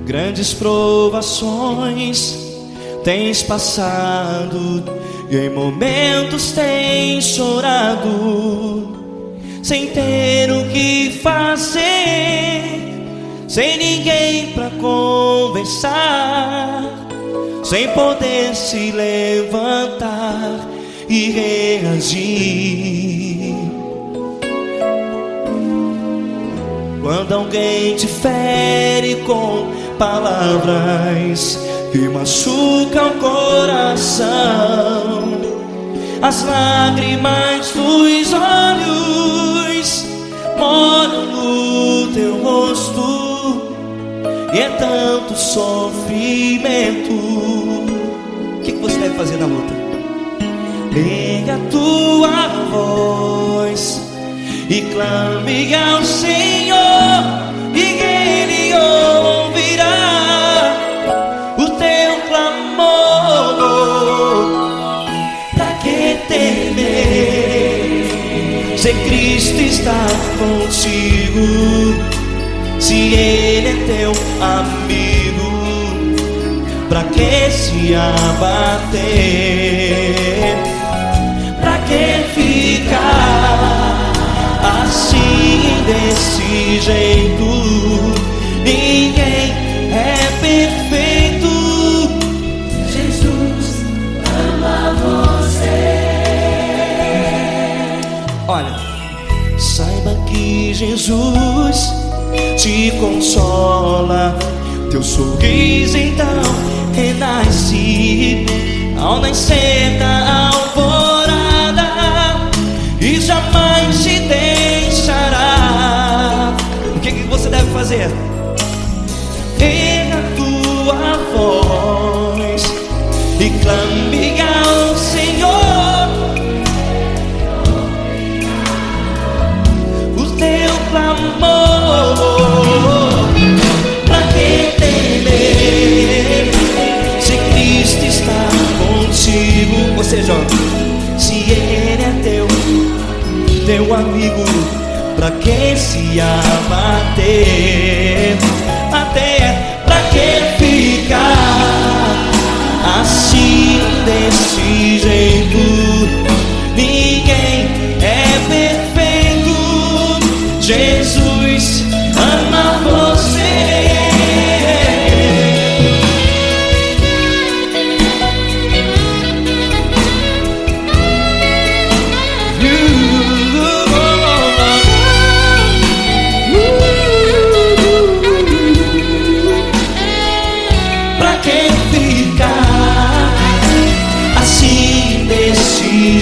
Grandes provações tens passado e em momentos tens chorado, sem ter o que fazer, sem ninguém pra conversar, sem poder se levantar e reagir. Quando alguém te fere com palavras que machucam o coração, as lágrimas dos olhos molham no teu rosto, e é tanto sofrimento. O que você deve fazer na luta? Erga a tua voz e clame ao Senhor, e Ele ouvirá o teu clamor. Pra que temer, se Cristo está contigo, se Ele é teu amigo? Pra que se abater? Pra que ficar assim, desse jeito? Ninguém é perfeito. Jesus ama você. Olha, saiba que Jesus te consola, teu sorriso então renasce ao nascer da alvorada, e jamais te deixará. O que você deve fazer? Erga a tua voz e clame ao Senhor, o teu clamor. Pra que temer, se Cristo está contigo? Ou seja, se Ele é teu amigo, pra que se abater? Até pra que ficar assim, desse jeito? Ninguém é perfeito. Jesus ama você.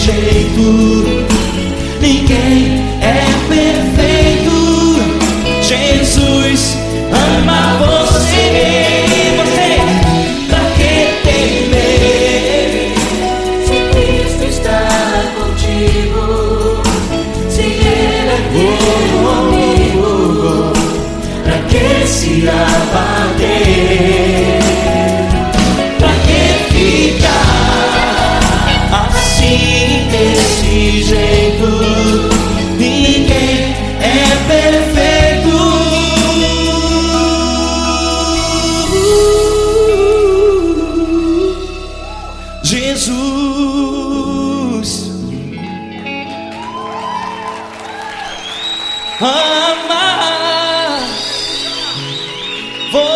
Jeito, ninguém é perfeito. Jesus ama você. Você, pra que temer, se Cristo está contigo, se Ele é teu amigo? Pra que se abater? Pra que ficar assim, desse jeito? Ninguém é perfeito. Jesus ama você.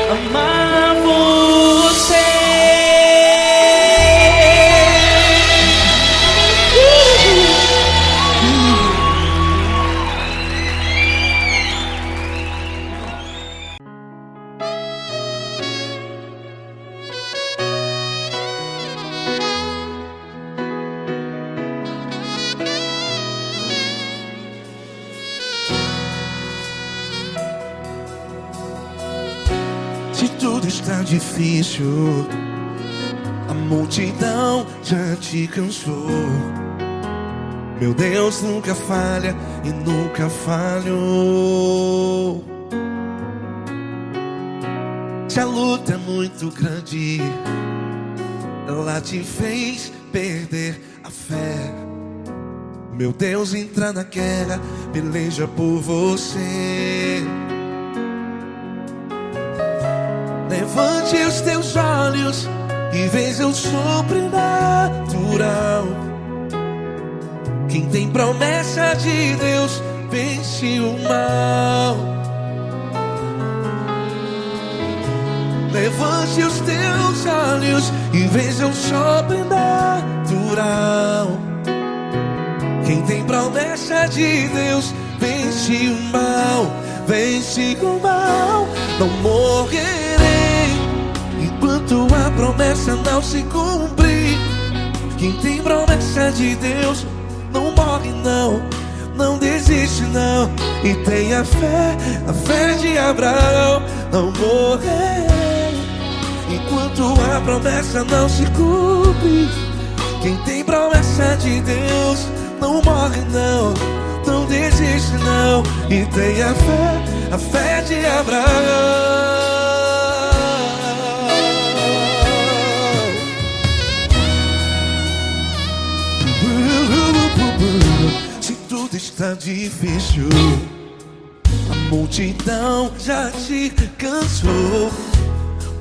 Amar Se tudo está difícil, a multidão já te cansou. Meu Deus nunca falha e nunca falhou. Se a luta é muito grande, ela te fez perder a fé. Meu Deus entra na guerra, peleja por você. Levante os teus olhos e veja o sobrenatural. Quem tem promessa de Deus vence o mal. Levante os teus olhos e veja o sobrenatural. Quem tem promessa de Deus vence o mal. Vence o mal. Não morrerei enquanto a promessa não se cumprir. Quem tem promessa de Deus não morre não, não desiste não. E tenha fé, a fé de Abraão. Não morrerei enquanto a promessa não se cumpre. Quem tem promessa de Deus não morre não, não desiste não. E tenha fé, a fé de Abraão. Se tudo está difícil, a multidão já te cansou.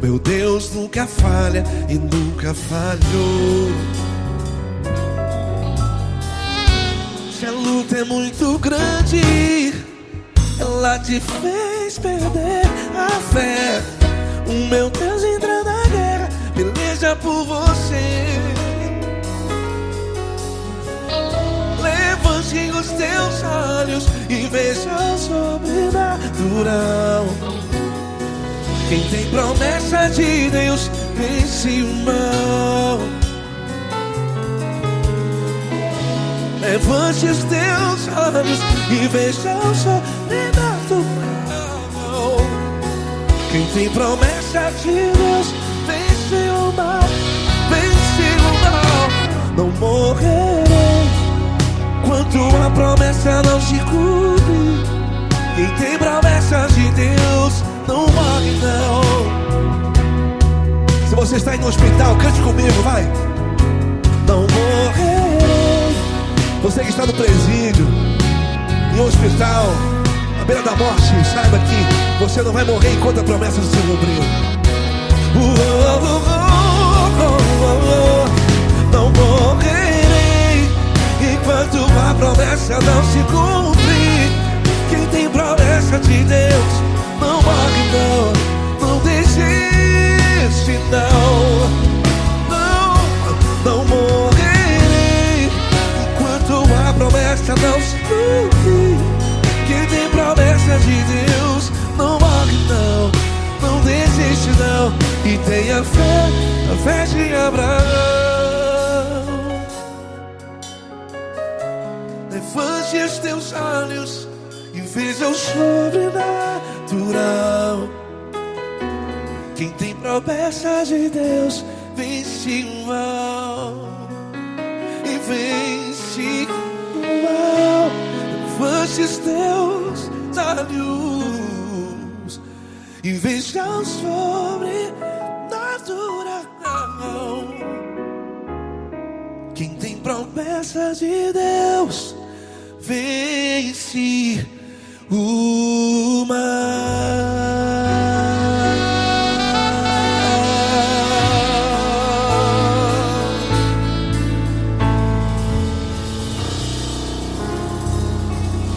Meu Deus nunca falha e nunca falhou. Se a luta é muito grande, ela te fez perder a fé. O meu Deus entra na guerra, peleja por você. Levante os teus olhos e veja o sobrenatural. Quem tem promessa de Deus vence o mal. Levante os teus olhos e veja o sobrenatural. Quem tem promessa de Deus vence o mal. Vence o mal. Não morrerei enquanto a promessa não se cumpre. Quem tem promessa de Deus não morre não. Se você está aí no hospital, cante comigo, vai. Não morrerei. Você que está no presídio, em um hospital, à beira da morte, saiba que você não vai morrer enquanto a promessa não se cumpriu. Não morrerei enquanto a promessa não se cumprir. Quem tem promessa de Deus não morre não, não desiste não. Não morrerei enquanto a promessa não se cumprir. Quem tem promessa de Deus não morre não, não desiste não. E tenha fé, a fé de Abraão. Levante os teus olhos e veja o sobrenatural. Quem tem promessa de Deus vence o mal. E vence o mal. Levante os teus olhos e veja o sobrenatural. Quem tem promessa de Deus vence o mal.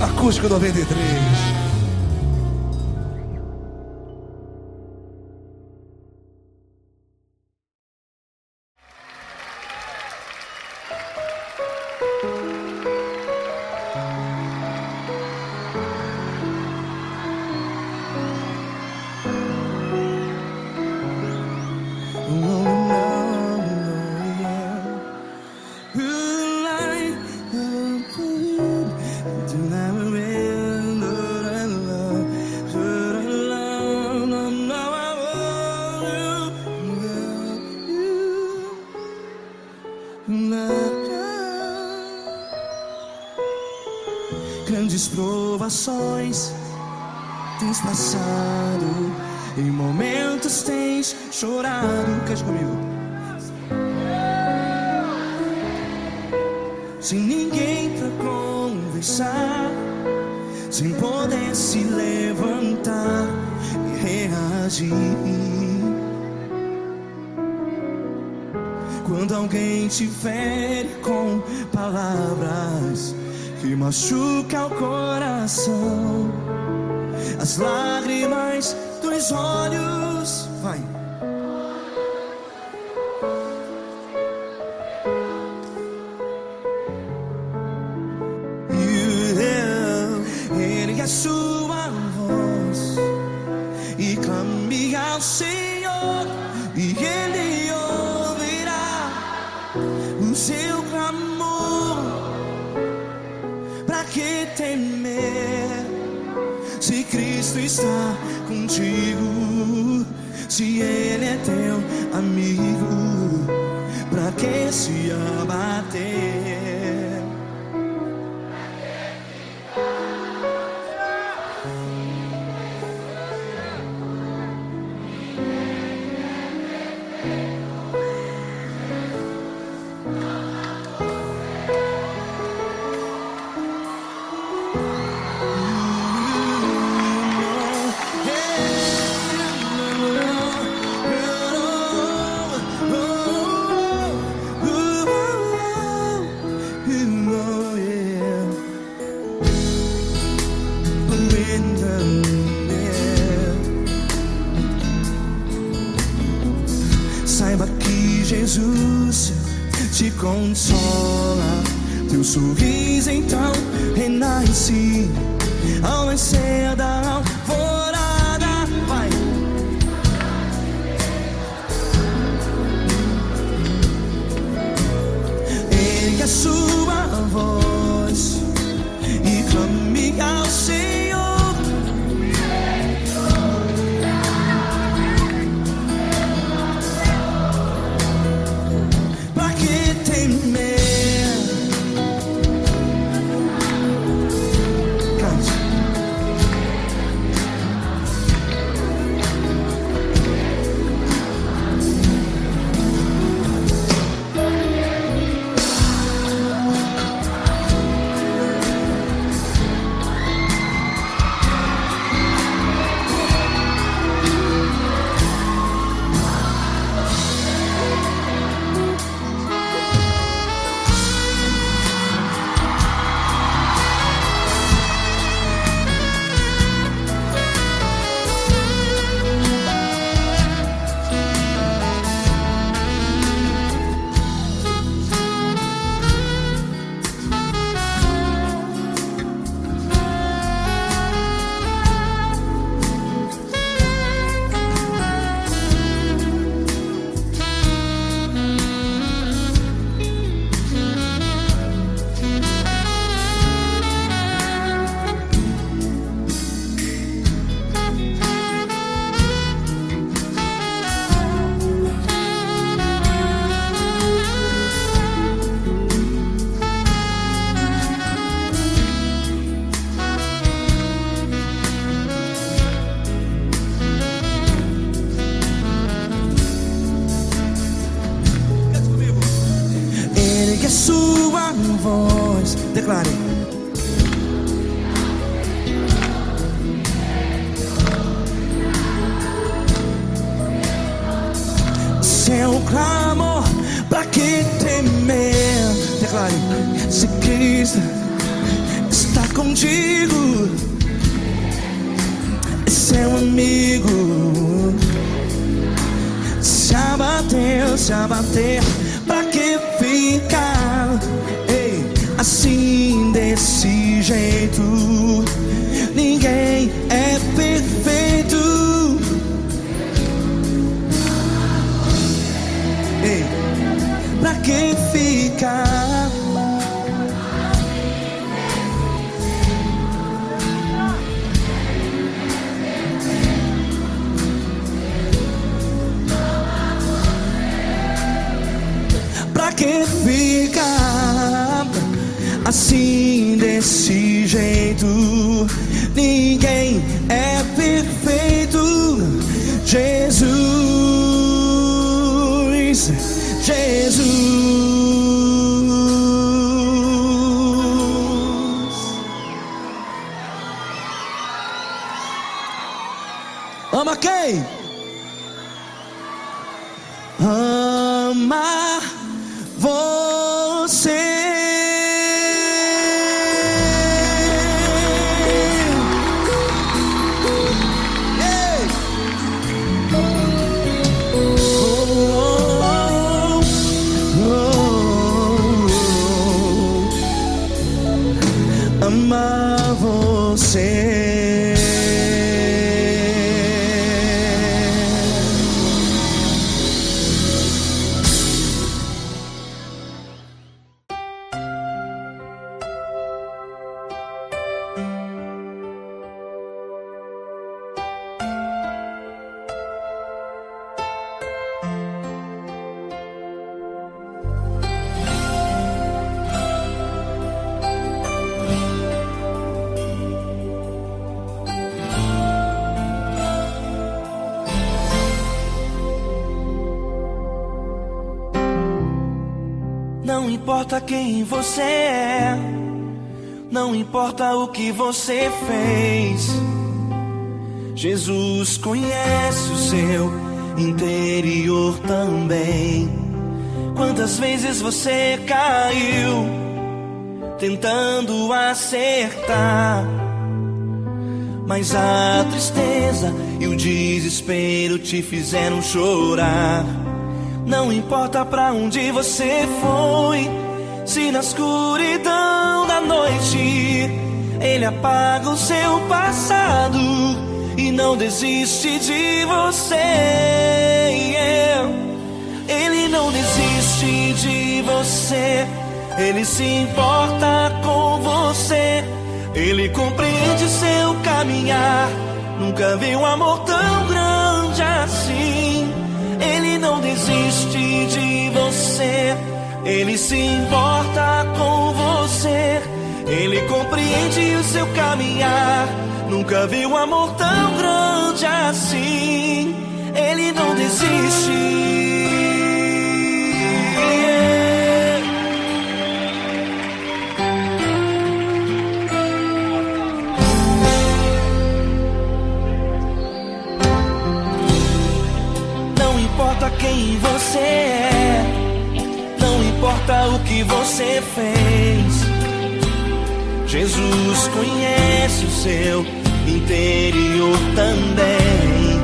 Acústico 93. grandes provações tens passado, em momentos tens chorado. Cante comigo. Sem ninguém pra conversar, sem poder se levantar e reagir. Quando alguém te fere com palavras que machucam o coração, as lágrimas dos olhos, vai. Ergue a sua voz e clame ao Senhor, e Ele ouvirá o seu clamor. Pra que temer, se Cristo está contigo? Se Ele é teu amigo, pra que se abater? Saiba que Jesus te consola, teu sorriso então renasce ao nascer da alvorada. Vai. Ergue a sua voz e clame ao Senhor. Pra que temer? Cante. Ergue a sua voz, declare. Seu clamor, pra que temer? Declare. Se Cristo está contigo, é seu amigo. Se abater, pra que ficar, ei, assim desse jeito? Ninguém é perfeito. Ei, pra que ficar? Pra que ficar assim desse jeito. Ninguém é perfeito. Jesus, Jesus. Ama quem? Ama você. Ei! Amar você. Não importa quem você é, não importa o que você fez, Jesus conhece o seu interior também. Quantas vezes você caiu tentando acertar, mas a tristeza e o desespero te fizeram chorar. Não importa pra onde você foi, se na escuridão da noite Ele apaga o seu passado e não desiste de você. Ele não desiste de você, Ele se importa com você, Ele compreende seu caminhar. Nunca vi um amor tão grande assim. Ele não desiste de você, Ele se importa com você, Ele compreende o seu caminhar. Nunca vi um amor tão grande assim. Ele não desiste. Não importa quem você é, não importa o que você fez, Jesus conhece o seu interior também.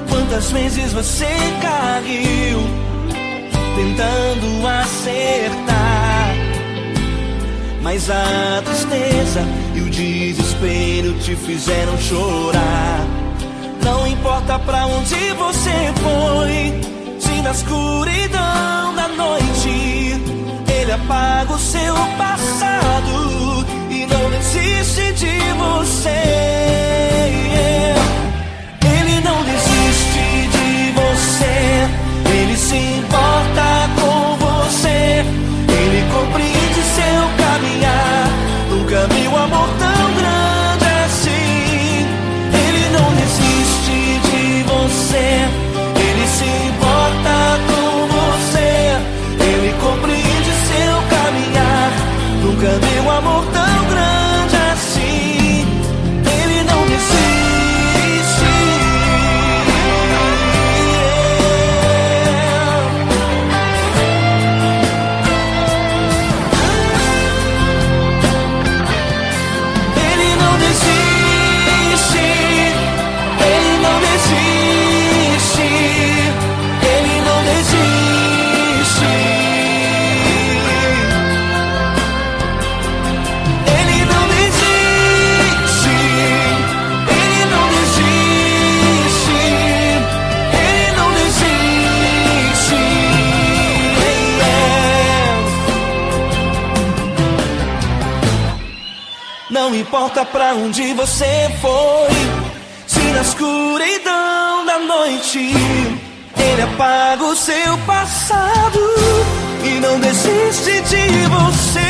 Quantas vezes você caiu tentando acertar, mas a tristeza e o desespero te fizeram chorar. Não importa pra onde você foi, se na escuridão da noite Ele apaga o seu passado e não desiste de você. Ele não desiste de você, Ele se importa com você, Ele compreende seu caminhar. Nunca vi um amor tão grande assim. Ele não desiste de você, Ele se importa com você, Ele compreende seu caminhar. Nunca vi um amor tão grande assim. Ele não desiste. Ele não desiste. Ele não desiste. Ele não desiste. Ele não desiste. Ele não desiste. Ele não desiste. Não importa pra onde você foi, se na escuridão da noite Ele apaga o seu passado e não desiste de você.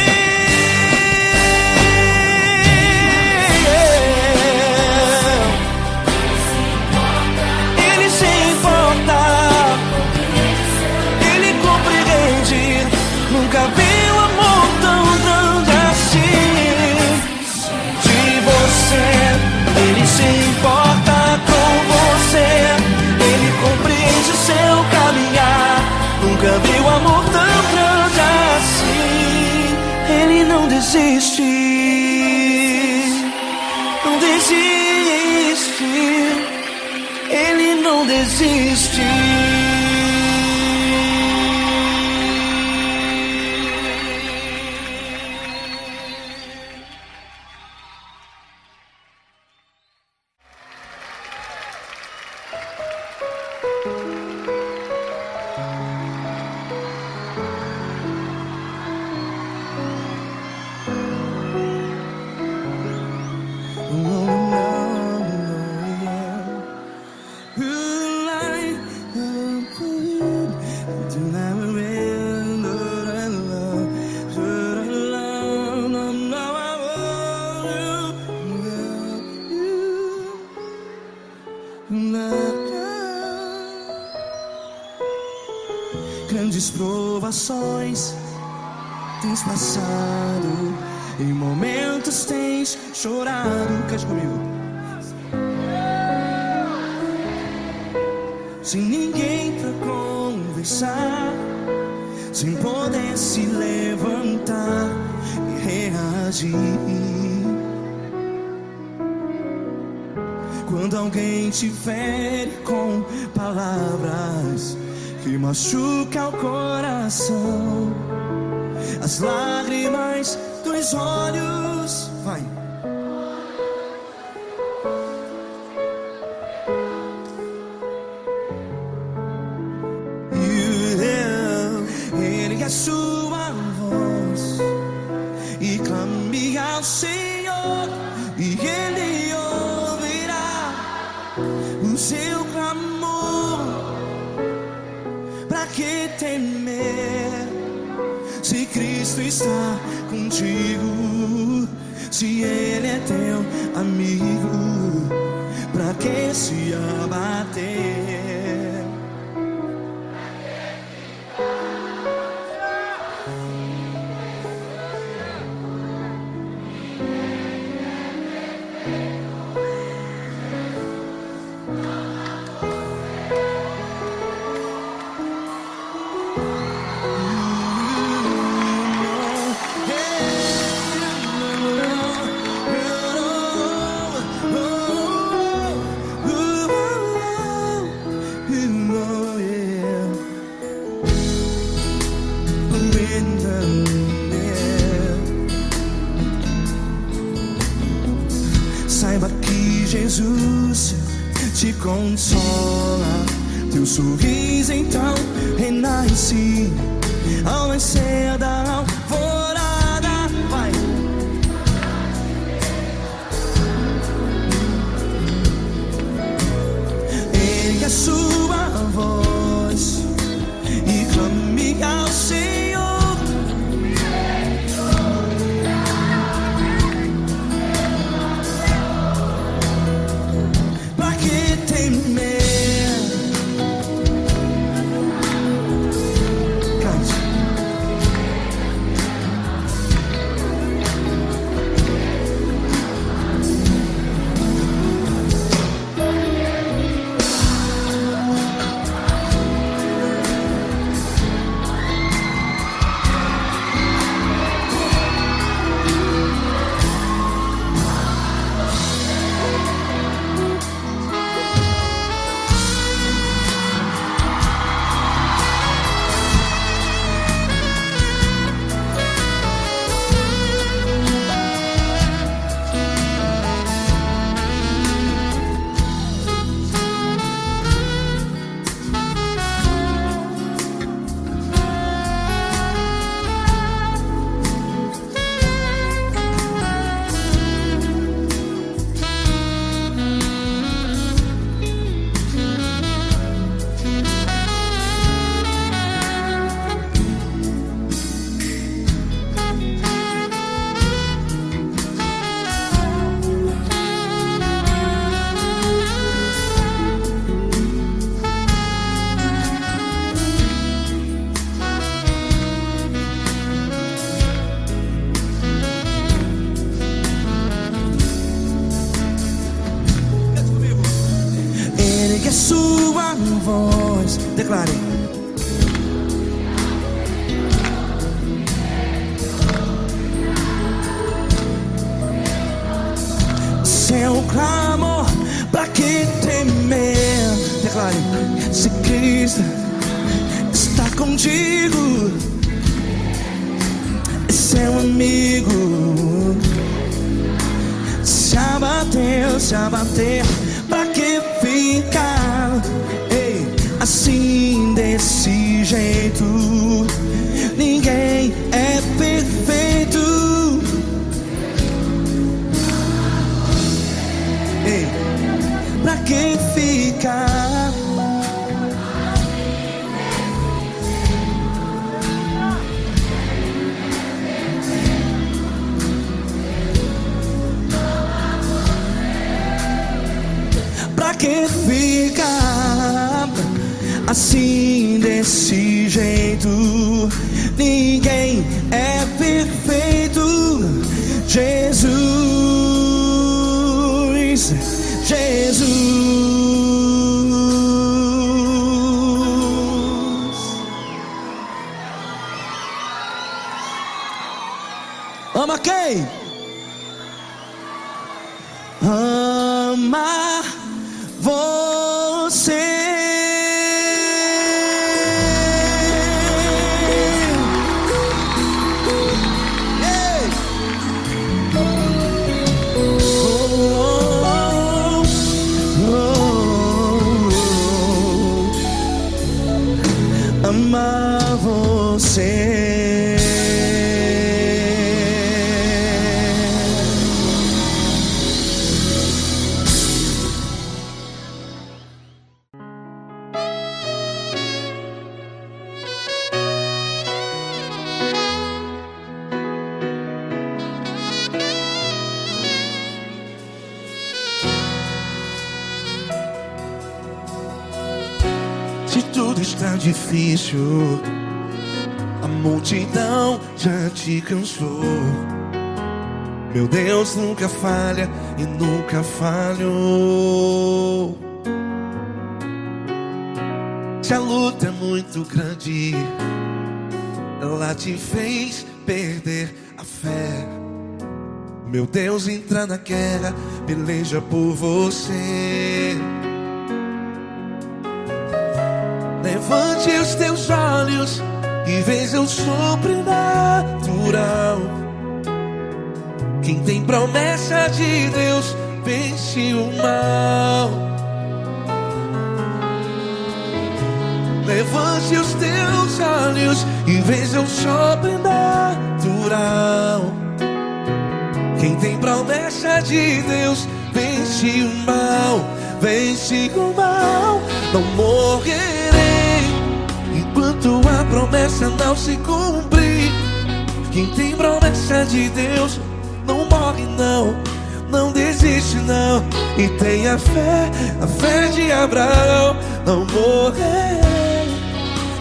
desiste, não desiste, Ele não desiste. Grandes provações tens passado, em momentos tens chorado. Cante comigo. Sem ninguém pra conversar, sem poder se levantar e reagir. Quando alguém te fere com palavras que machuca o coração, as lágrimas dos olhos, vai. Ergue a sua voz e clame ao Senhor, e Ele ouvirá o seu clamor. Pra que temer, se Cristo está contigo? Se Ele é teu amigo, pra que se abater? Saiba que Jesus te consola, teu sorriso então renasce ao nascer da alvorada. Vai. Ergue a sua voz e clame ao Senhor. A sua voz, declare. esse é o clamor, pra que temer? Declare: se Cristo está contigo, esse é um amigo. Se abater, pra que ficar? Ei, assim desse jeito, ninguém é perfeito. Ei, pra que ficar? Pra que ficar assim desse jeito? Ninguém é perfeito. Jesus, Jesus. Ama quem? Ama você. Ei. Amar você. Se tudo está difícil, a multidão já te cansou. Meu Deus nunca falha e nunca falhou. Se a luta é muito grande, ela te fez perder a fé. Meu Deus entra na guerra, peleja por você. Levante os teus olhos e veja o sobrenatural. Quem tem promessa de Deus vence o mal. Levante os teus olhos e veja o sobrenatural. Quem tem promessa de Deus vence o mal. Vence o mal. Não morrerei enquanto a promessa não se cumprir. Quem tem promessa de Deus não morre não, não desiste não. E tenha fé, a fé de Abraão. Não morrerei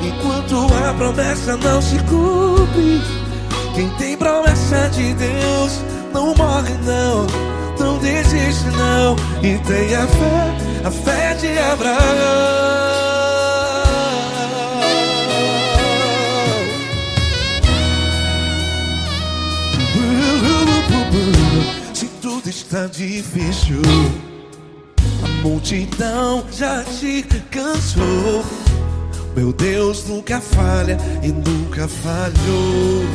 enquanto a promessa não se cumpre. Quem tem promessa de Deus não morre não, não desiste não. E tenha fé, a fé de Abraão. Se tudo está difícil, a multidão já te cansou. Meu Deus nunca falha e nunca falhou.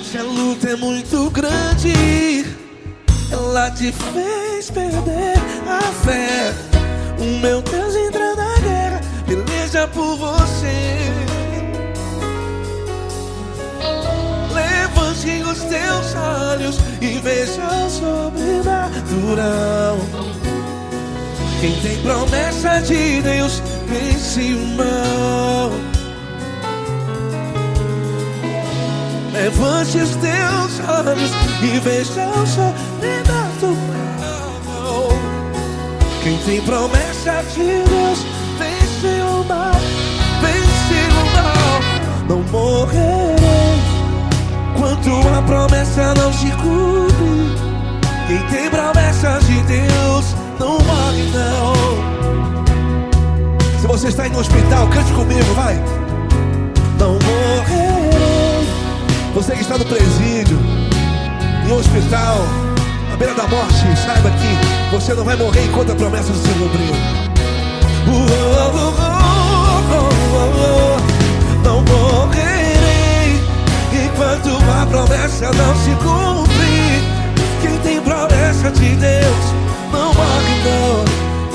Se a luta é muito grande, ela te fez perder a fé. O meu Deus entra na guerra, peleja por você. Levante os teus olhos e veja o sobrenatural. Quem tem promessa de Deus vence o mal. Levante os teus olhos e veja o sobrenatural. Quem tem promessa de Deus vence o mal. Vence o mal. Não morrerei enquanto a promessa não se cumpre. Quem tem promessa de Deus não morre não. Se você está aí no hospital, cante comigo, vai. Não morrerei. Você que está no presídio, em um hospital, à beira da morte, saiba que você não vai morrer enquanto a promessa não se cumprir. Não morrerei enquanto a promessa não se cumprir. Quem tem promessa de Deus não morre não,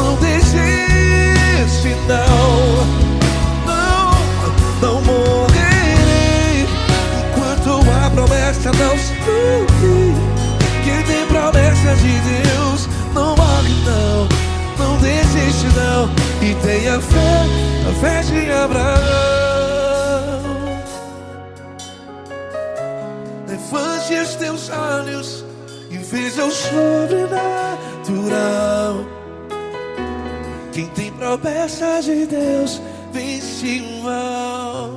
não desiste não morrerei enquanto a promessa não se cumprir. Quem tem promessa de Deus não morre não desiste não. E tenha fé, a fé de Abraão. Levante os teus olhos e veja o sobrenatural. Quem tem promessa de Deus vence o mal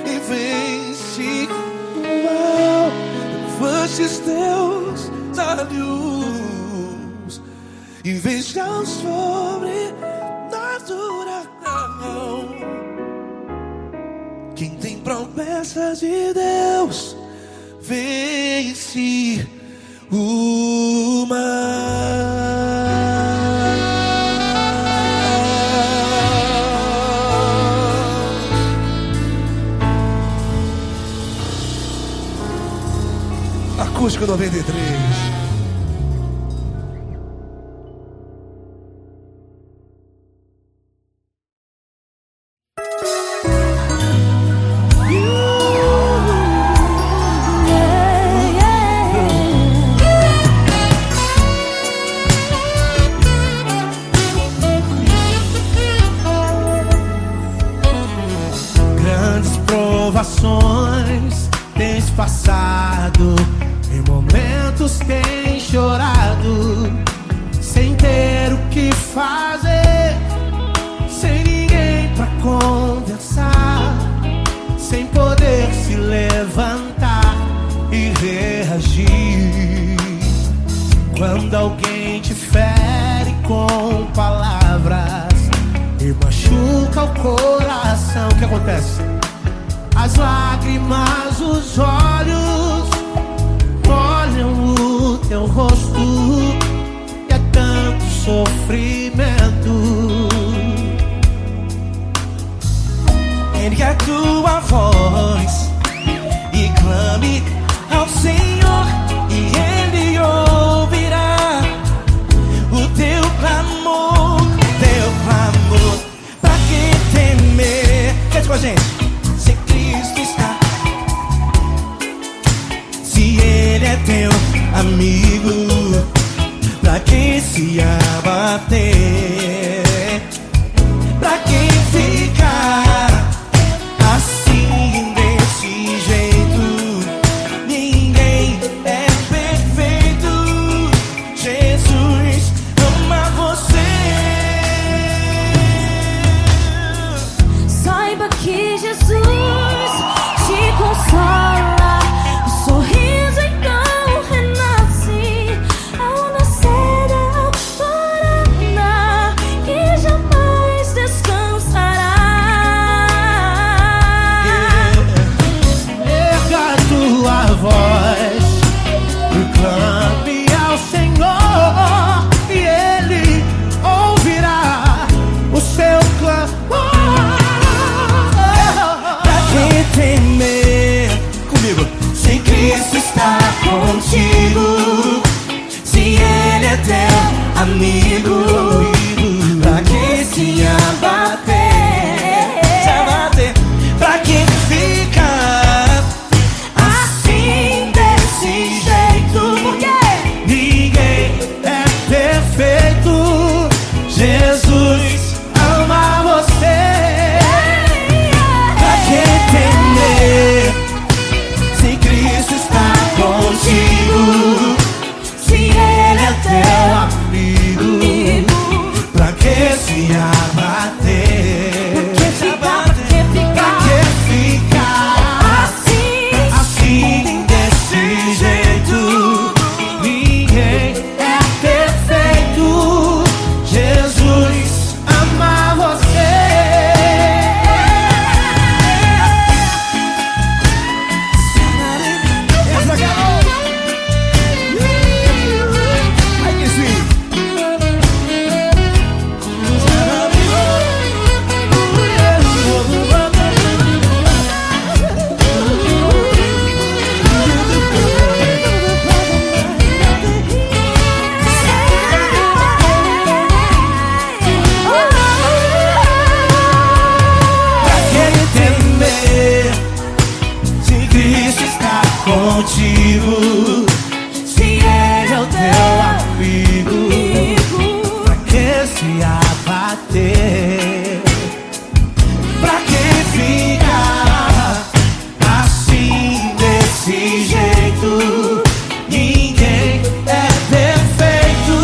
e vence o mal. Levante os teus olhos e veja o sobrenatural. Quem tem promessa de Deus vence o mal. Acústico 93. Grandes provações tens passado, em momentos tens chorado, sem ter o que fazer, sem ninguém pra conversar, sem poder se levantar e reagir. Quando alguém te fere com palavras e machuca o coração, o que acontece? As lágrimas, os olhos olham o teu rosto e é tanto sofrimento. Ergue a tua voz e clame ao Senhor e Ele ouvirá o teu clamor, pra que temer? Cante com a gente. Se Cristo está, se Ele é teu amigo, pra que se abater? Pra que ficar assim desse jeito? Ninguém é perfeito. Jesus ama você. Saiba que Jesus te consola, o sorriso então renasce. contigo. Se ele é o teu amigo, pra que se abater? Pra que ficar assim, desse jeito? Ninguém é perfeito.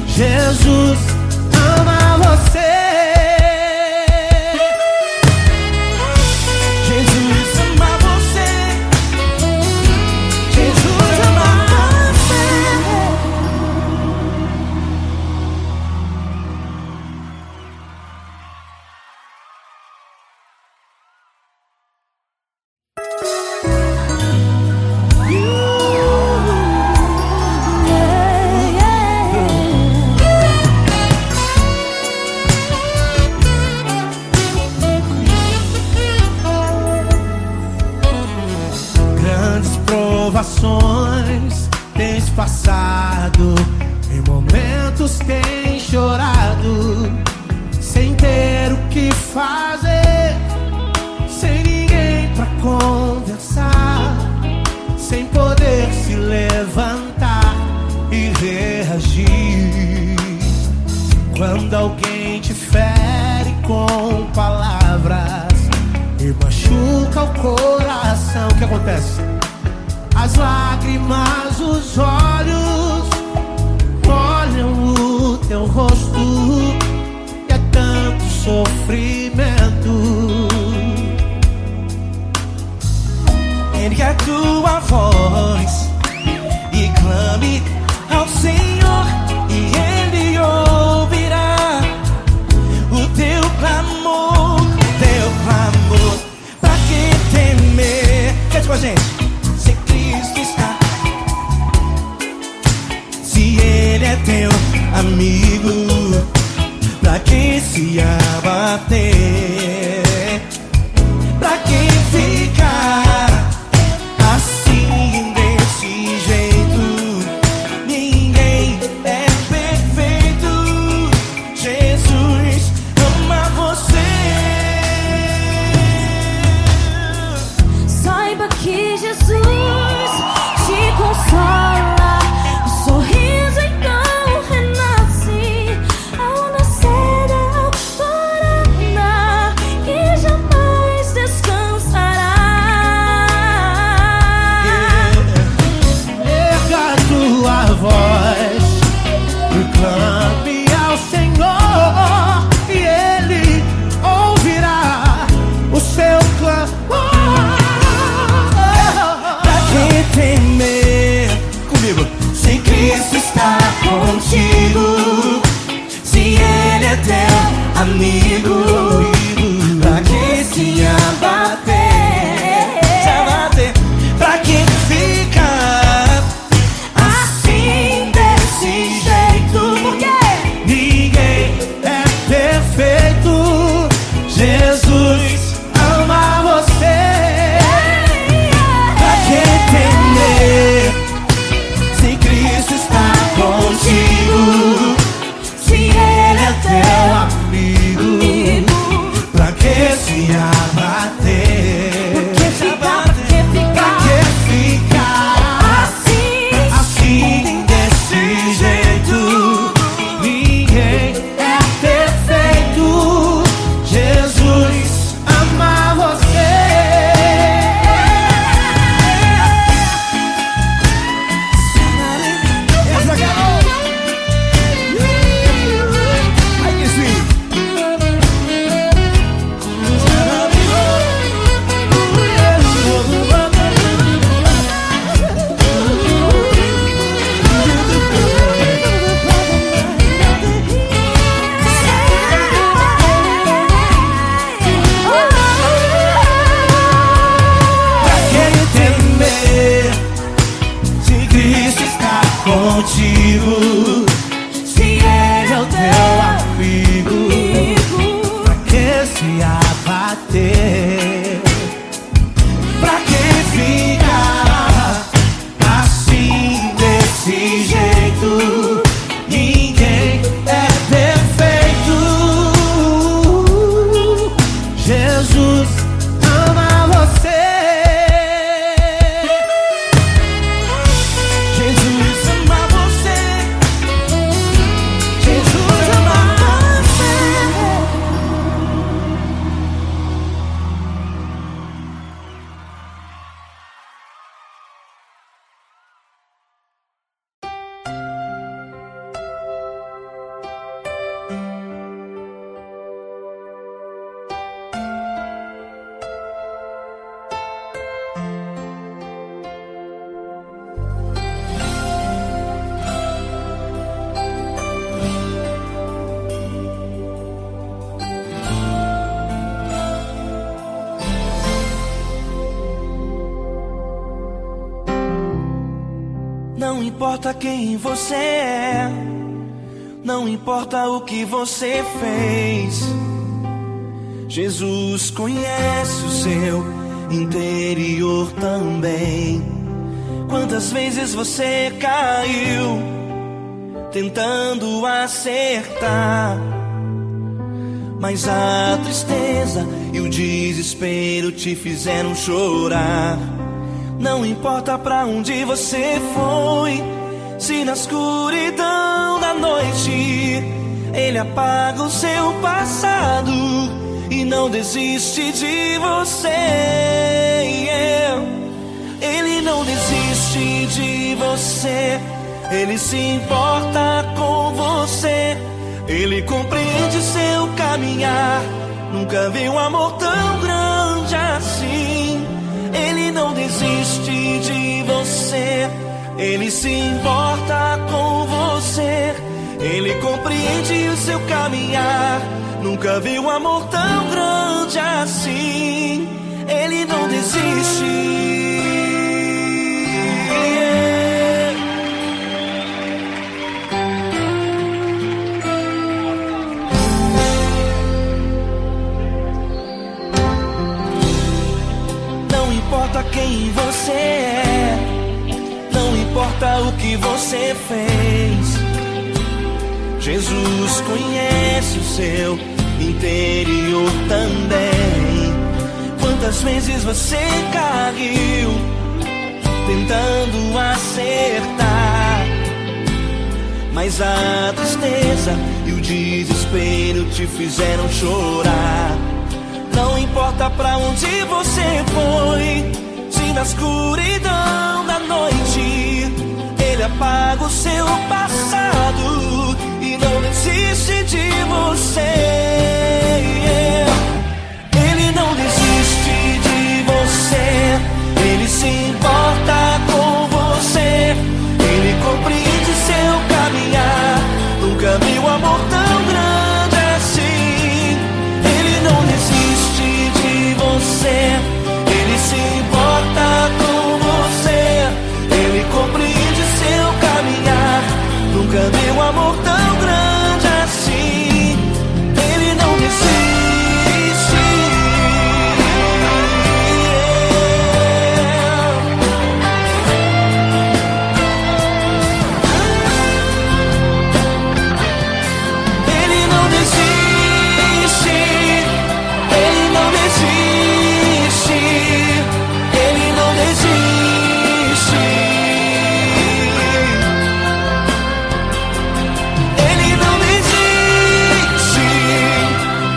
Jesus ama você. Jesus ama você. Jesus ama você. Grandes provações tens passado, em momentos tens chorado, sem ter o que fazer, sem ninguém pra conversar, sem poder se levantar e reagir. Quando alguém te fere com palavras e machuca o coração, o que acontece? As lágrimas, os olhos molham o teu rosto, e é tanto sofrimento. Ergue a tua voz e clame ao Senhor, e Ele ouvirá o teu clamor, teu clamor. Pra que temer? Cante com a gente. Se Cristo está, se Ele é teu amigo, pra que se abater? Pra que ficar assim, desse jeito? Ninguém é perfeito. Jesus ama você. Saiba que Jesus te consola. O sorriso então renasce ao nascer da alvorada, que jamais descansará. Erga a tua voz e clame ao Senhor, e Ele ouvirá o seu clamor. Pra que temer? Comigo. Se Cristo está contigo, se Ele é teu amigo, pra que se abater? Se abater. Pra que ficar assim, desse jeito? Porque ninguém é perfeito. Jesus ama você. Pra que temer? Se Cristo está contigo, se Ele é teu amigo, pra que se abater? Pra que ficar assim, desse jeito? Ninguém é perfeito. Jesus ama você. Ai, que sweet. Pra que temer? Se Cristo está contigo, se Ele é o teu amigo, pra que se abater? Pra que ficar assim, desse jeito? Ninguém é perfeito. Jesus ama você. Não importa quem você é, não importa o que você fez, Jesus conhece o seu interior também. Quantas vezes você caiu tentando acertar, mas a tristeza e o desespero te fizeram chorar. Não importa pra onde você foi, se na escuridão da noite Ele apaga o seu passado e não desiste de você. Ele não desiste de você, Ele se importa com você, Ele compreende seu caminhar. Nunca vi um amor tão grande assim. Ele não desiste de você, Ele se importa com você, Ele compreende o seu caminhar. Nunca vi um amor tão grande assim. Ele não desiste. Não importa quem você é, não importa o que você fez, Jesus conhece o seu interior também. Quantas vezes você caiu tentando acertar, mas a tristeza e o desespero te fizeram chorar. Não importa pra onde você foi, se na escuridão da noite Ele apaga o seu passado e não desiste de você. Ele não desiste de você, Ele se importa com você, Ele compreende seu caminhar. Nunca vi um amor tão grande assim. Ele não desiste de você, Ele se importa com você, Ele compreende seu caminhar. Nunca vi um amor tão grande assim. Ele não desiste. Ele não desiste. Ele não desiste. Ele não desiste. Ele não desiste.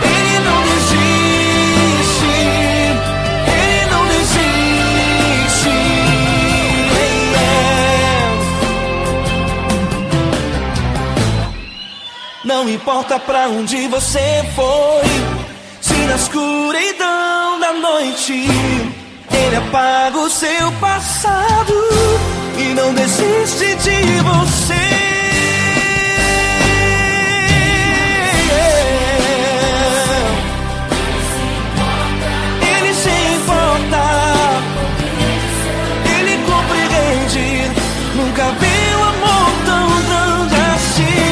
Ele não desiste. Ele não desiste. Não importa pra onde você foi, se na escuridão da noite Ele apaga o seu passado e não desiste de você. Ele se importa, Ele compreende. Nunca vi um amor tão grande assim.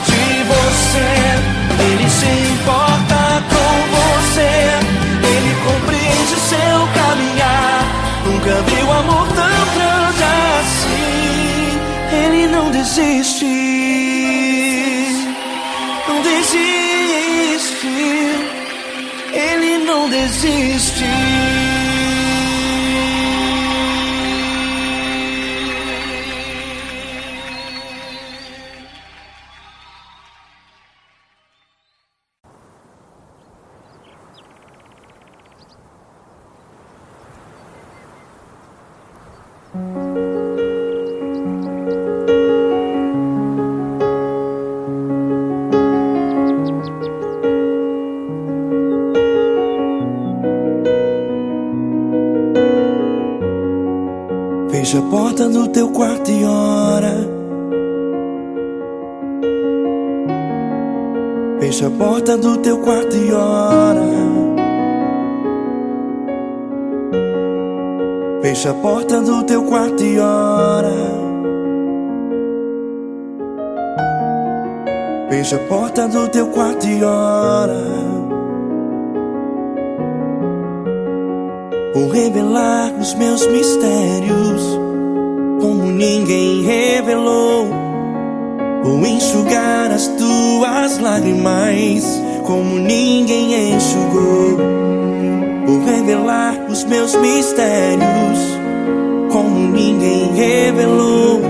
De você, Ele se importa com você, Ele compreende seu caminhar. Nunca vi um amor tão grande assim. Ele não desiste, não desiste. Ele não desiste. Fecha a porta do teu quarto e ora. Fecha a porta do teu quarto e ora. Fecha a porta do teu quarto e ora. Fecha a porta do teu quarto e ora. Vou revelar os meus mistérios como ninguém revelou. Vou enxugar as tuas lágrimas como ninguém enxugou. Vou revelar os meus mistérios como ninguém revelou.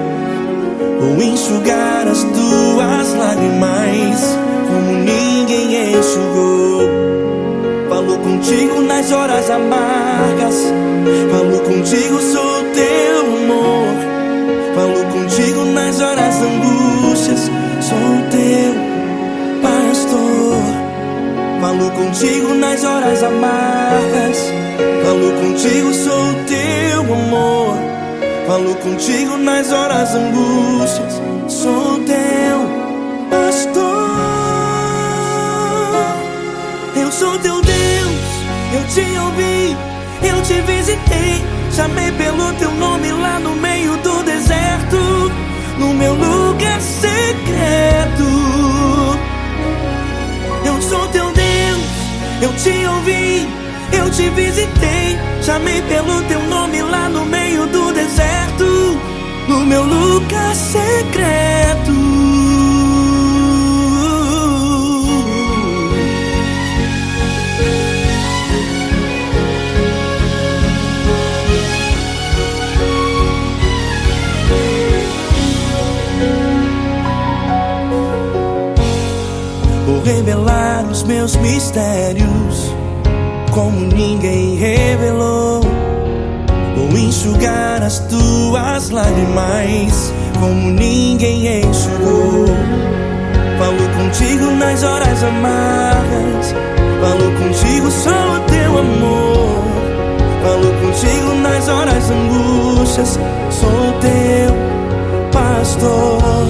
Vou enxugar as tuas lágrimas como ninguém enxugou. Falo contigo nas horas amargas, falo contigo, sou teu amor. Falo contigo nas horas angústias, sou teu pastor. Falo contigo nas horas amargas, falo contigo, sou teu amor. Falo contigo nas horas angústias, sou teu pastor. Eu sou teu Deus, eu te ouvi, eu te visitei. Chamei pelo teu nome lá no meio do deserto, no meu lugar secreto. Eu sou teu Deus, eu te ouvi, eu te visitei. Chamei pelo teu nome lá no meio do deserto, no meu lugar secreto. Vou revelar os meus mistérios como ninguém revelou. Vou enxugar as tuas lágrimas como ninguém enxugou. Falo contigo nas horas amargas, falo contigo, sou teu amor. Falo contigo nas horas angústias, sou teu pastor.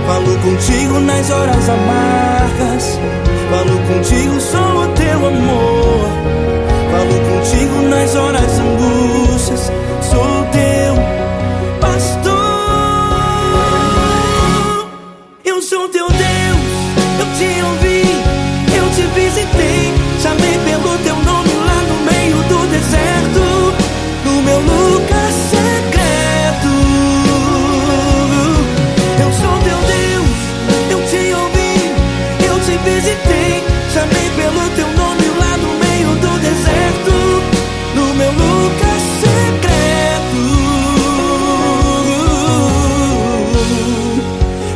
Falo contigo nas horas amargas, falo contigo, sou teu amor. Falo contigo nas horas angústias, sou teu pastor. Eu sou teu Deus, eu te ouvi, eu te visitei. Chamei pelo teu nome lá no meio do deserto, no meu lugar secreto. Eu sou teu Deus, eu te ouvi, eu te visitei. Chamei pelo teu nome lá no meio do deserto, no meu lugar secreto.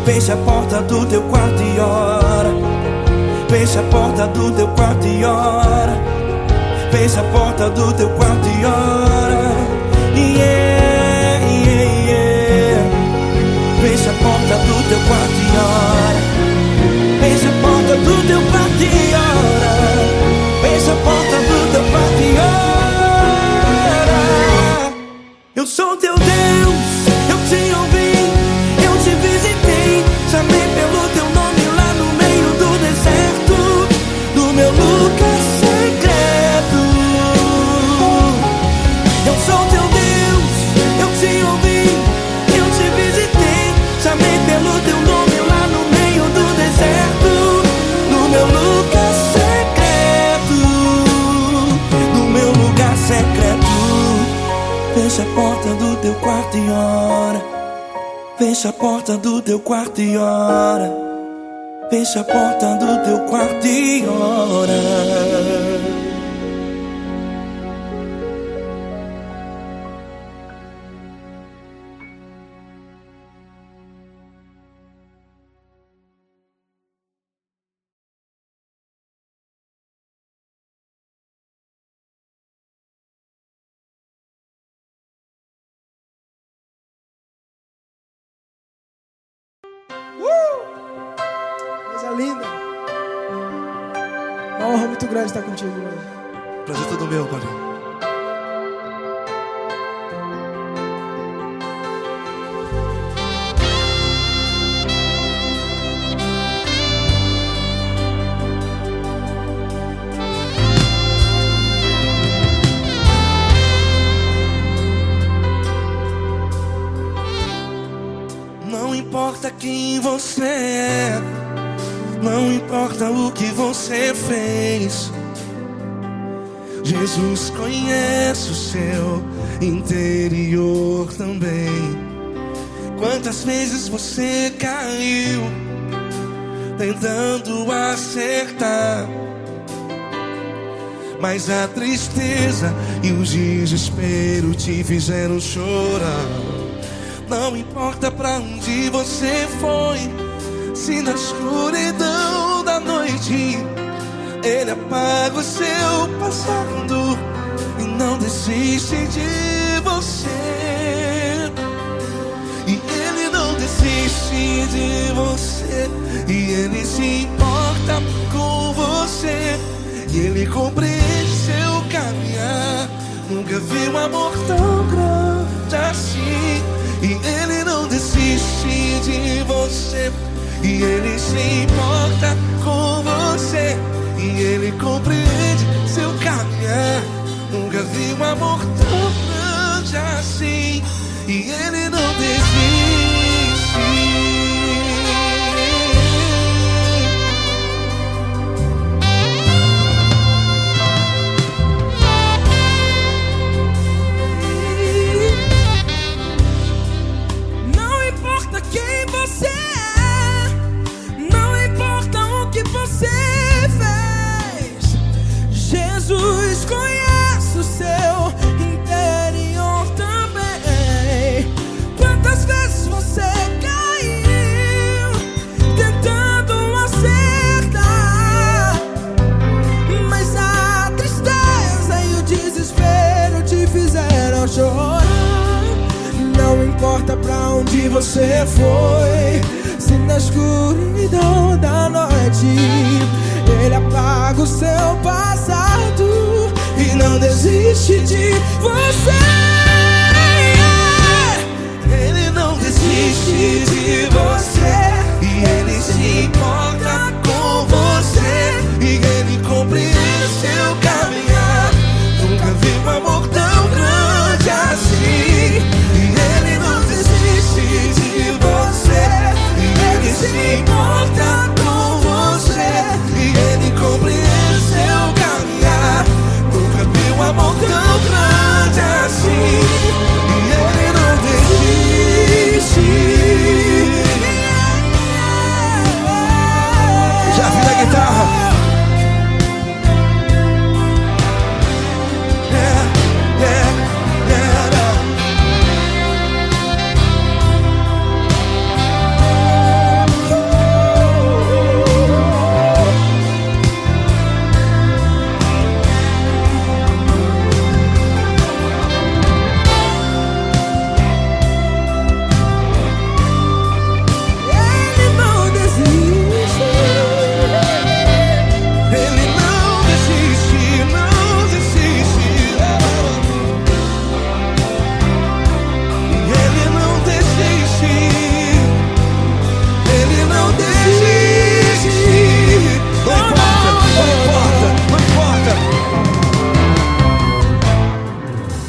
Fecha a porta do teu quarto e ora. Fecha a porta do teu quarto e ora. Fecha a porta do teu quarto e ora. Yeah, yeah, yeah. Fecha a porta do teu quarto e ora. Fecha a porta do teu quarto e ora. Fecha a porta do teu quarto e ora. Eu sou teu Deus, eu te ouvi, eu te visitei. Chamei pelo teu nome lá no meio do deserto, no meu lugar secreto. Eu sou teu Deus, eu te ouvi, eu te visitei. Chamei pelo teu nome lá no meio do deserto, no meu lugar secreto, no meu lugar secreto. Fecha a porta do teu quarto e ora. Fecha a porta do teu quarto e ora. Fecha a porta do teu quarto e ora. Coisa linda. Uma honra muito grande estar contigo hoje. Prazer todo meu, Padre. Não importa o que você fez, Jesus conhece o seu interior também. Quantas vezes você caiu tentando acertar, mas a tristeza e o desespero te fizeram chorar. Não importa pra onde você foi, se na escuridão da noite Ele apaga o seu passado e não desiste de você. E Ele não desiste de você, e Ele se importa com você, e Ele compreende seu caminhar. Nunca vi um amor tão grande assim. E Ele não desiste de você, e Ele se importa com você, e Ele compreende seu caminhar. Nunca vi um amor tão grande assim. E Ele não desiste. Não importa quem você é, não importa o que você fez, Jesus conhece o seu interior também. Quantas vezes você caiu tentando acertar, mas a tristeza e o desespero te fizeram chorar. Não importa pra onde você foi, se na escuridão da noite Ele apaga o seu passado e não desiste de você. Ele não desiste de você, e Ele se importa com você, e Ele compreende seu caminhar. Nunca vi um amor tão grande assim. E Ele não desiste de você, e Ele se importa com você, e Ele compreende seu caminhar. Nunca vi um amor tão grande assim. E Ele não desiste. Já vi na guitarra.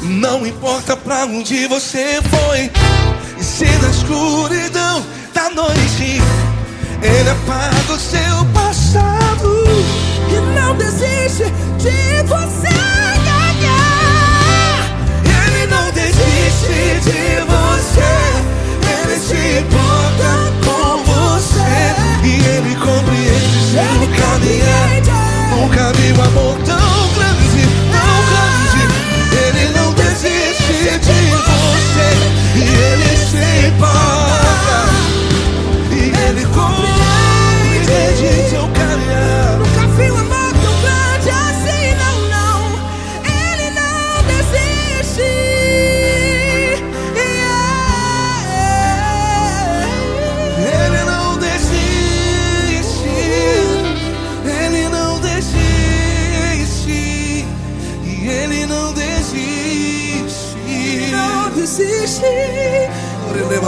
Não importa pra onde você foi, e se na escuridão da noite Ele apaga o seu passado E não desiste de você ganhar. Ele não desiste de você, Ele se importa com você, e Ele compreende seu caminhar. Nunca vi um amor tão grande, tão grande. Ele não desiste de você, e Ele se importa, e Ele compreende seu caminhar. Nunca vi um amor tão grande assim, não, não. Ele não desiste. Ele não desiste, Ele não desiste, e Ele não desiste. Não desiste. Ele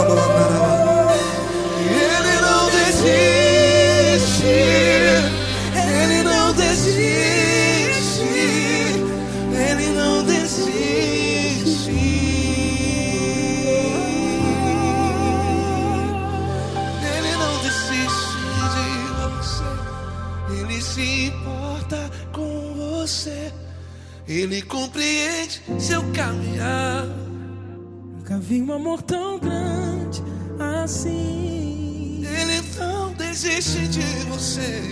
não desiste, Ele não desiste, Ele não desiste. Ele não desiste de você. Ele se importa com você, Ele compreende seu caminhar. Nunca vi um amor tão grande assim. Ele não desiste de você,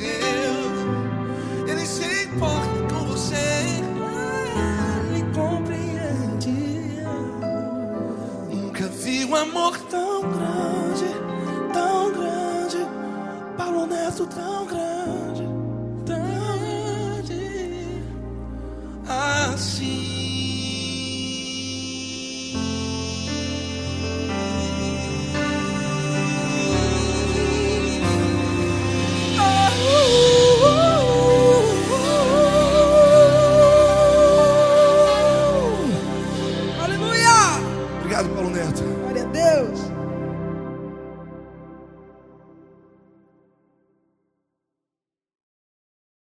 Ele se importa com você, Ele compreende. nunca vi um amor tão grande, tão grande. Paulo Neto tão grande, tão grande assim. Aleluia! Obrigado, Paulo Neto. Glória a Deus.